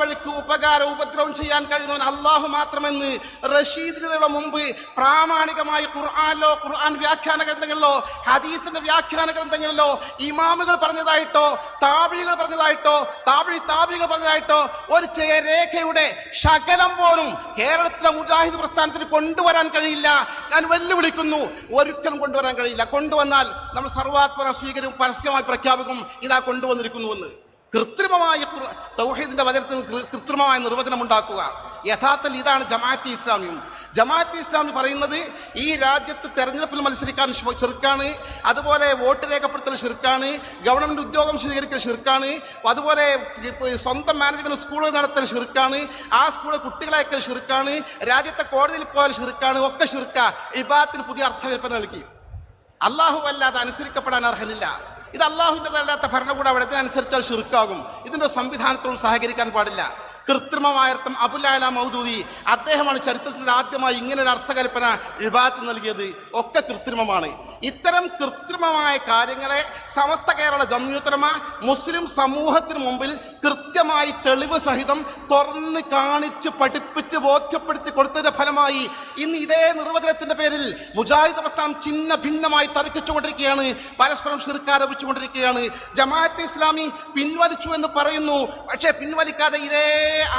വഴിക്ക് ഉപകാരം ഉപദ്രവം ചെയ്യാൻ കഴിയുന്നവൻ അള്ളാഹു മാത്രമെന്ന് റഷീദിയുടെ മുമ്പ് പ്രാമാണികമായി ഖുർആനിലോ ഖുർആൻ വ്യാഖ്യാന ഗ്രന്ഥങ്ങളിലോ ഹദീസിന്റെ വ്യാഖ്യാന ഗ്രന്ഥങ്ങളിലോ ഇമാമുകൾ പറഞ്ഞതായിട്ടോ താബിഈകൾ പറഞ്ഞതായിട്ടോ താബിഈകൾ പറഞ്ഞതായിട്ടോ ഒരു രേഖയുടെ ശകലം പോലും കേരളത്തിലെ മുജാഹിദ് പ്രസ്ഥാനത്തിന് കൊണ്ടുവരാൻ കഴിയില്ല. ഞാൻ വെല്ലുവിളിക്കുന്നു, ഒരിക്കലും കൊണ്ടുവരാൻ കഴിയില്ല. കൊണ്ടുവന്നാൽ നമ്മൾ സർവാത്മന സ്വീകരും പരസ്യമായി പ്രഖ്യാപിക്കും ഇതാ കൊണ്ടുവന്നിരിക്കുന്നുവെന്ന്. കൃത്രിമമായ തൗഹീദിന്റെ വചനത്തിൽ കൃത്രിമമായ നിർവചനം ഉണ്ടാക്കുക. യഥാർത്ഥത്തിൽ ഇതാണ് ജമാഅത്തെ ഇസ്ലാമിയും. ജമാഅത്തെ ഇസ്ലാമി പറയുന്നത് ഈ രാജ്യത്ത് തെരഞ്ഞെടുപ്പിൽ മത്സരിക്കാൻ ശിർക്കാണ്, അതുപോലെ വോട്ട് രേഖപ്പെടുത്തൽ ശിർക്കാണ്, ഗവൺമെന്റ് ഉദ്യോഗം സ്വീകരിക്കൽ ശിർക്കാണ്, അതുപോലെ സ്വന്തം മാനേജ്മെന്റ് സ്കൂളുകൾ നടത്തൽ ശിർക്കാണ്, ആ സ്കൂളിൽ കുട്ടികളെ അയക്കൽ ശിർക്കാണ്, രാജ്യത്തെ കോടതിയിൽ പോയാൽ ശിർക്കാണ്, ഒക്കെ ശിർക്ക. ഇബാദത്തിന് പുതിയ അർത്ഥകൽപ്പന നൽകി. അള്ളാഹു അല്ലാതെ അനുസരിക്കപ്പെടാൻ അർഹനില്ല. ഇത് അള്ളാഹുവിൻ്റെതല്ലാത്ത ഭരണകൂടം അവിടെ അനുസരിച്ചാൽ ശിർക്കാകും. ഇതിന്റെ സംവിധാനത്തോടും സഹകരിക്കാൻ പാടില്ല. കൃത്രിമമായ അർത്ഥം അബുൽ അഅ്ല മൗദൂദി അദ്ദേഹമാണ് ചരിത്രത്തിൽ ആദ്യമായി ഇങ്ങനെ ഒരു അർത്ഥകൽപ്പന ഇബാദത്ത് നൽകിയത്. ഒക്കെ കൃത്രിമമാണ്. ഇത്തരം കൃത്രിമമായ കാര്യങ്ങളെ സമസ്ത കേരള ജംഇയ്യത്തുൽ മുസ്ലിം സമൂഹത്തിന് മുമ്പിൽ കൃത്യമായി തെളിവ് സഹിതം തുറന്ന് കാണിച്ച് പഠിപ്പിച്ച് ബോധ്യപ്പെടുത്തി കൊടുത്തതിന്റെ ഫലമായി ഇന്ന് ഇതേ നിർവചനത്തിന്റെ പേരിൽ മുജാഹിദ് പ്രസ്ഥാനം ചിഹ്ന ഭിന്നമായി തർക്കിച്ചുകൊണ്ടിരിക്കുകയാണ്, പരസ്പരം ശിർക്ക് ആരോപിച്ചുകൊണ്ടിരിക്കുകയാണ്. ജമാഅത്തെ ഇസ്ലാമി പിൻവലിച്ചു എന്ന് പറയുന്നു, പക്ഷേ പിൻവലിക്കാതെ ഇതേ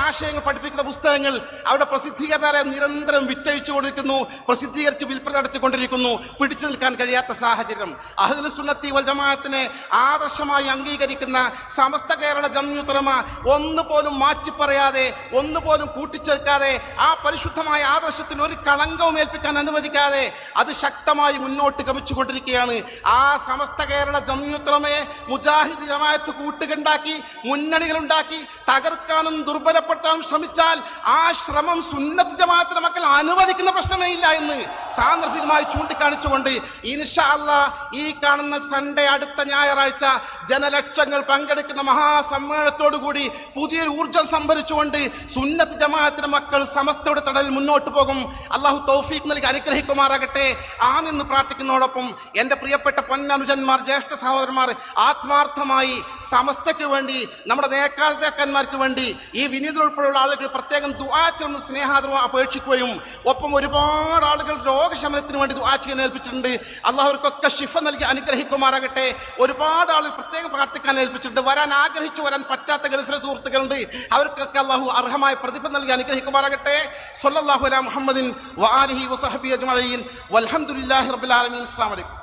ആശയങ്ങൾ പഠിപ്പിക്കുന്ന പുസ്തകങ്ങൾ അവിടെ പ്രസിദ്ധീകരണ നിരന്തരം വിറ്റഴിച്ചുകൊണ്ടിരിക്കുന്നു, പ്രസിദ്ധീകരിച്ച് വിൽപ്പന നടത്തിക്കൊണ്ടിരിക്കുന്നു. പിടിച്ചു നിൽക്കാൻ കഴിയാത്ത സാഹചര്യം. അഹ്ലു സുന്നത്തി വൽ ജമാഅത്തിനെ ആദർശമായി അംഗീകരിക്കുന്ന സമസ്ത കേരള ജംഇയ്യത്തുൽ ഉലമ ഒന്നുപോലും മാറ്റി പറയാതെ, ഒന്നുപോലും കൂട്ടിച്ചേർക്കാതെ, ആ പരിശുദ്ധമായ ആദർശത്തിന് ഒരു കളങ്കവും ഏൽപ്പിക്കാൻ അനുവദിക്കാതെ അത് ശക്തമായി മുന്നോട്ട് ഗമിച്ചുകൊണ്ടിരിക്കുകയാണ്. ആ സമസ്ത കേരള ജംഇയ്യത്തുൽ ഉലമയെ മുജാഹിദ് ജമാഅത്ത് കൂട്ടുകെണ്ടാക്കി മുന്നണികളുണ്ടാക്കി തകർക്കാനും ദുർബലപ്പെടുത്താനും ശ്രമിച്ചാൽ ആ ശ്രമം സുന്നത്ത് ജമാഅത്തിന്റെ മക്കൾ അനുവദിക്കുന്ന പ്രശ്നമേ ഇല്ല എന്ന് സാന്ദർഭികമായി ചൂണ്ടിക്കാണിച്ചുകൊണ്ട് ഇൻഷാ അല്ലാഹ് ഈ കാണുന്ന സൺഡേ അടുത്ത ഞായറാഴ്ച ജനലക്ഷങ്ങൾ പങ്കെടുക്കുന്ന മഹാസമ്മേളനത്തോടുകൂടി പുതിയൊരു ഊർജം സംഭരിച്ചുകൊണ്ട് സുന്നത്ത് ജമാഅത്തിന്റെ മക്കൾ സമസ്തയുടെ തണലിൽ മുന്നോട്ട് പോകും. അള്ളാഹു തൗഫീഖ് നൽകി അനുഗ്രഹിക്കുമാറാകട്ടെ. ആണെന്ന് പ്രാർത്ഥിക്കുന്നതോടൊപ്പം എൻ്റെ പ്രിയപ്പെട്ട പൊന്നനുജന്മാർ, ജ്യേഷ്ഠ സഹോദരന്മാർ, ആത്മാർത്ഥമായി സമസ്തയ്ക്ക് വേണ്ടി, നമ്മുടെ നേതാക്കന്മാർക്ക് വേണ്ടി ഈ വിനീതർ ഉൾപ്പെടെയുള്ള ആളുകൾ പ്രത്യേകം ദുആ ചെയ്യുന്ന സ്നേഹാദരവും അപേക്ഷിക്കുകയും ഒപ്പം ഒരുപാട് ആളുകൾ രോഗശമനത്തിന് വേണ്ടി ദുആ ചെയ്യാൻ ഏൽപ്പിച്ചിട്ടുണ്ട്. അള്ളാഹു അവർക്കൊക്കെ ശിഫ നൽകി അനുഗ്രഹിക്കുമാറാകട്ടെ. ഒരുപാട് ആളുകൾ പ്രത്യേകം പ്രാർത്ഥിക്കാൻ ഏൽപ്പിച്ചിട്ടുണ്ട്. വരാൻ ആഗ്രഹിച്ചു വരാൻ പറ്റാത്ത ഗൾഫിലെ സുഹൃത്തുക്കളുണ്ട്. അവർക്കൊക്കെ അള്ളാഹു അർഹമായ പ്രതിഫലം നൽകി അനുഗ്രഹിക്കുമാറാകട്ടെ. സ്വല്ലല്ലാഹു അലാ മുഹമ്മദിൻ വആലിഹി വസഹ്ബിഹി അജ്മഈൻ വൽഹംദുലില്ലാഹി റബ്ബിൽ ആലമീൻ. അസ്സലാമു അലൈക്കും.